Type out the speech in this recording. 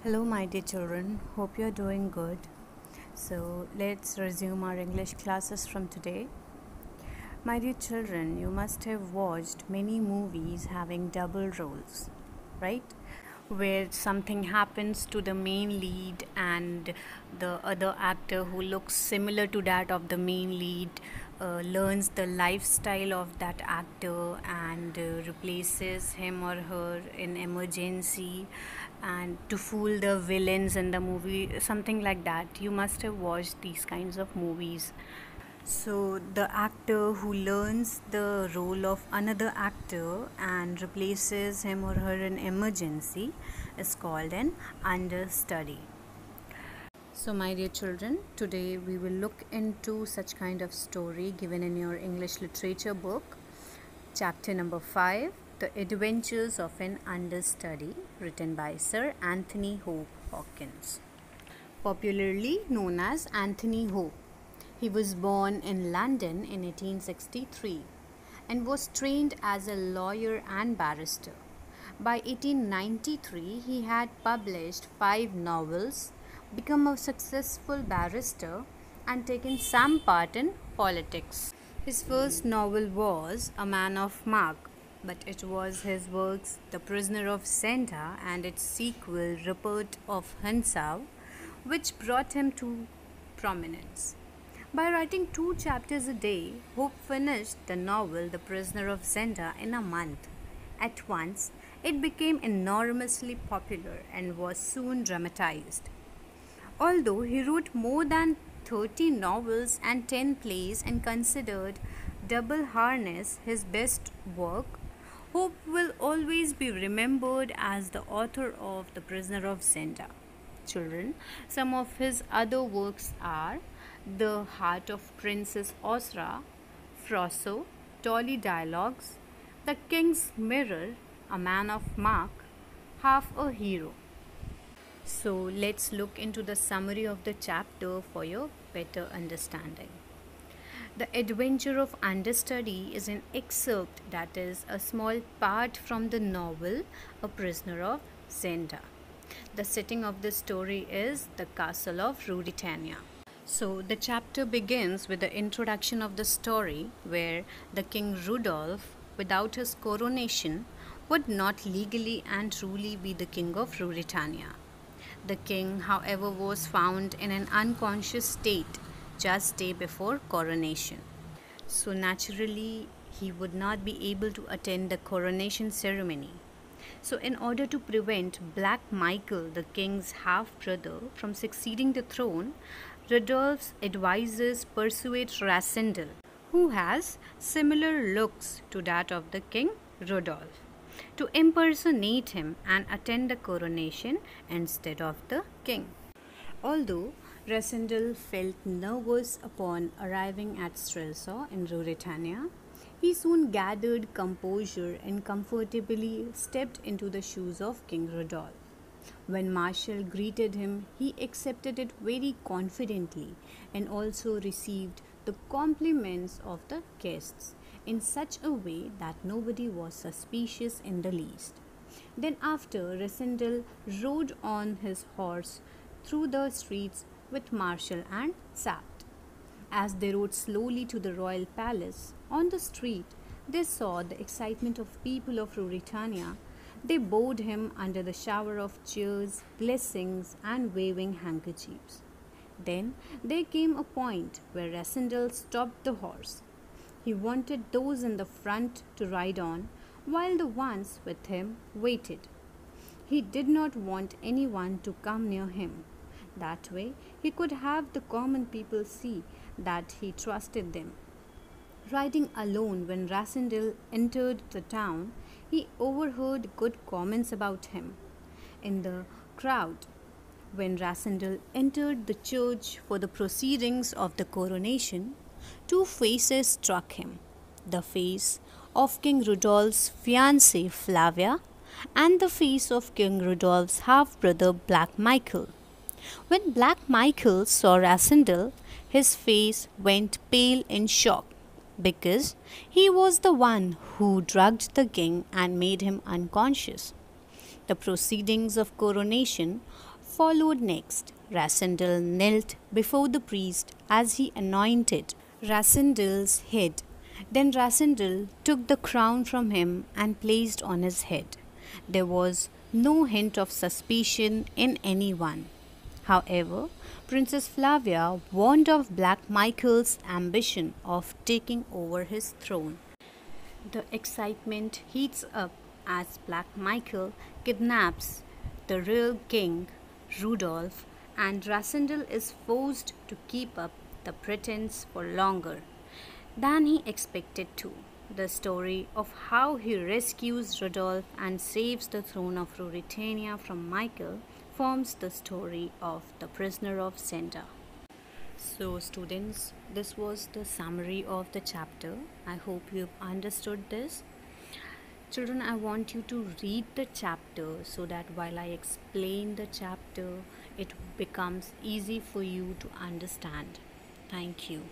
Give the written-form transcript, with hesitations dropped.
Hello, my dear children. Hope you're doing good. So, let's resume our English classes from today. My dear children, you must have watched many movies having double roles, right? Where something happens to the main lead and the other actor who looks similar to that of the main lead learns the lifestyle of that actor and replaces him or her in emergency and to fool the villains in the movie, something like that. You must have watched these kinds of movies. So, the actor who learns the role of another actor and replaces him or her in emergency is called an understudy. So, my dear children, today we will look into such kind of story given in your English literature book, chapter number 5, The Adventures of an Understudy, written by Sir Anthony Hope Hawkins, popularly known as Anthony Hope. He was born in London in 1863 and was trained as a lawyer and barrister. By 1893, he had published 5 novels, become a successful barrister, and taken some part in politics. His first novel was A Man of Mark, but it was his works The Prisoner of Zenda and its sequel Rupert of Hentzau which brought him to prominence. By writing 2 chapters a day, Hope finished the novel The Prisoner of Zenda in a month. At once, it became enormously popular and was soon dramatized. Although he wrote more than 30 novels and 10 plays and considered Double Harness his best work, Hope will always be remembered as the author of The Prisoner of Zenda. Children, some of his other works are The Heart of Princess Osra, Frosso, Dolly Dialogues, The King's Mirror, A Man of Mark, Half a Hero. So let's look into the summary of the chapter for your better understanding. The Adventure of Understudy is an excerpt, that is, a small part from the novel A Prisoner of Zenda. The setting of the story is the castle of Ruritania. So the chapter begins with the introduction of the story where the King Rudolph, without his coronation, would not legally and truly be the king of Ruritania. The king, however, was found in an unconscious state just day before coronation. So naturally, he would not be able to attend the coronation ceremony. So, in order to prevent Black Michael, the king's half brother, from succeeding the throne, Rudolph's advisors persuade Rassendyll, who has similar looks to that of the king Rudolph, to impersonate him and attend the coronation instead of the king. Although Rassendyll felt nervous upon arriving at Strelsaw in Ruritania, he soon gathered composure and comfortably stepped into the shoes of King Rudolph. When Marshal greeted him, he accepted it very confidently and also received the compliments of the guests in such a way that nobody was suspicious in the least. Then after, Rassendyll rode on his horse through the streets with Marshal and Sapt. As they rode slowly to the royal palace, on the street they saw the excitement of people of Ruritania. They bowed him under the shower of cheers, blessings, and waving handkerchiefs. Then there came a point where Rassendyll stopped the horse. He wanted those in the front to ride on, while the ones with him waited. He did not want anyone to come near him. That way, he could have the common people see that he trusted them. Riding alone when Rassendyll entered the town, he overheard good comments about him. In the crowd, when Rassendyll entered the church for the proceedings of the coronation, 2 faces struck him: the face of King Rudolph's fiancée Flavia and the face of King Rudolph's half-brother Black Michael. When Black Michael saw Rassendyll, his face went pale in shock because he was the one who drugged the king and made him unconscious. The proceedings of coronation followed next. Rassendyll knelt before the priest as he anointed Rassendyll's head. Then Rassendyll took the crown from him and placed on his head. There was no hint of suspicion in anyone. However, Princess Flavia warned of Black Michael's ambition of taking over his throne. The excitement heats up as Black Michael kidnaps the real king, Rudolph, and Rassendyll is forced to keep up the pretense for longer than he expected to. The story of how he rescues Rudolph and saves the throne of Ruritania from Michael forms the story of The Prisoner of Zenda. So, students, this was the summary of the chapter. I hope you've understood this. Children, I want you to read the chapter so that while I explain the chapter, it becomes easy for you to understand. Thank you.